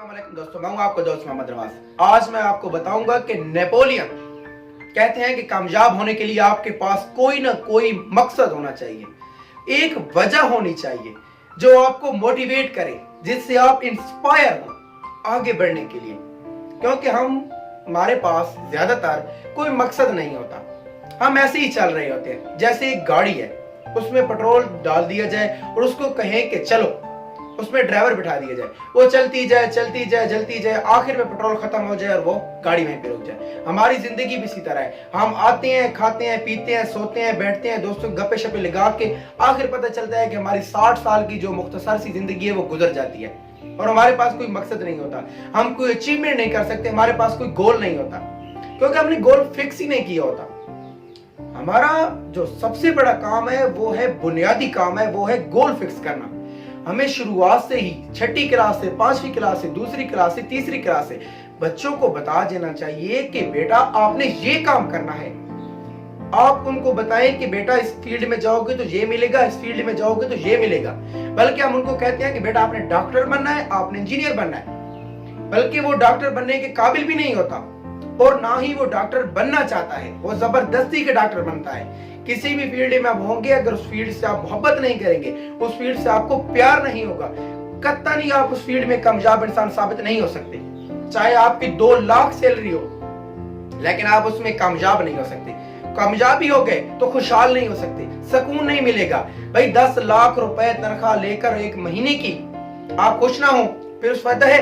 अस्सलाम वालेकुम दोस्तों, मैं हूं आपका दोस्त मोहम्मद नवाज। आज मैं आपको बताऊंगा कि नेपोलियन कहते हैं कि कामयाब होने के लिए आपके पास कोई ना कोई मकसद होना चाहिए, एक वजह होनी चाहिए जो आपको मोटिवेट करे, जिससे आप इंस्पायर हो आगे बढ़ने के लिए। क्योंकि हमारे पास ज्यादातर कोई मकसद नहीं होता, हम ऐसे ही चल रहे होते हैं। जैसे एक गाड़ी है, उसमें पेट्रोल डाल दिया जाए और उसको कहें कि चलो, उसमें ड्राइवर बिठा दिया जाए, वो चलती जाए चलती जाए जलती जाए, आखिर में पेट्रोल खत्म हो जाए और वो गाड़ी वहीं पे रुक जाए। हमारी जिंदगी भी इसी तरह है, हम आते हैं, खाते हैं, पीते हैं, सोते हैं, बैठते हैं, दोस्तों गप्पे शप्पे लगा के आखिर पता चलता है कि हमारी 60 साल की जो मुख्तसर सी जिंदगी है वो गुजर जाती है और हमारे पास कोई मकसद नहीं होता, हम कोई अचीवमेंट नहीं कर सकते, हमारे पास कोई गोल नहीं होता, क्योंकि हमने गोल फिक्स ही नहीं किया होता। हमारा जो सबसे बड़ा काम है वो है, बुनियादी काम है, वो है गोल फिक्स करना। हमें शुरुआत से ही 6ठी क्लास से, 5वीं क्लास से, 2री क्लास से, 3री क्लास से बच्चों को बता देना चाहिए कि बेटा आपने ये काम करना है। आप उनको बताएं कि बेटा इस फील्ड में जाओगे तो ये मिलेगा, इस फील्ड में जाओगे तो ये मिलेगा। बल्कि हम उनको कहते हैं कि बेटा आपने डॉक्टर बनना है, आपने इंजीनियर बनना है। बल्कि वो डॉक्टर बनने के काबिल भी नहीं होता और ना ही वो डॉक्टर बनना चाहता है, वो जबरदस्ती के डॉक्टर बनता है। किसी भी फील्ड में आप होंगे, अगर उस फील्ड से आप मोहब्बत नहीं करेंगे, उस फील्ड से आपको प्यार नहीं होगा, कतई आप उस फील्ड में कामयाब इंसान साबित नहीं हो सकते। चाहे आपकी 2 लाख सैलरी हो, लेकिन आप उसमें कामयाब नहीं हो सकते। कामयाबी हो गए तो खुशहाल नहीं हो सकते, सुकून नहीं मिलेगा। भाई 10 लाख रुपए तनख्वाह लेकर 1 महीने की आप खुश ना हो, फिर उस फायदा है?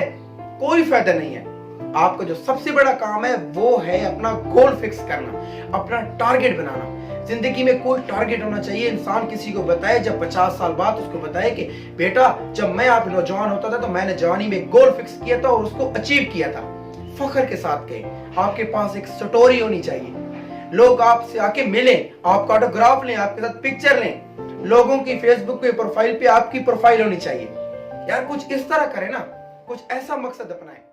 कोई फायदा नहीं है। आपका जो सबसे बड़ा काम है वो है अपना गोल फिक्स करना, अपना टारगेट बनाना। जिंदगी में कोई टारगेट होना चाहिए। इंसान किसी को बताए, जब 50 साल बाद उसको बताए कि बेटा जब मैं आप नौजवान होता था तो मैंने जवानी में गोल फिक्स किया था और उसको अचीव किया था। फख्र के साथ कहे, आपके पास एक स्टोरी होनी चाहिए, लोग आपसे आके मिलें, आपका ऑटोग्राफ लें, आपके साथ पिक्चर लें, लोगों की फेसबुक पे प्रोफाइल पे आपकी प्रोफाइल होनी चाहिए। यार कुछ इस तरह करें ना, कुछ ऐसा मकसद अपनाएं।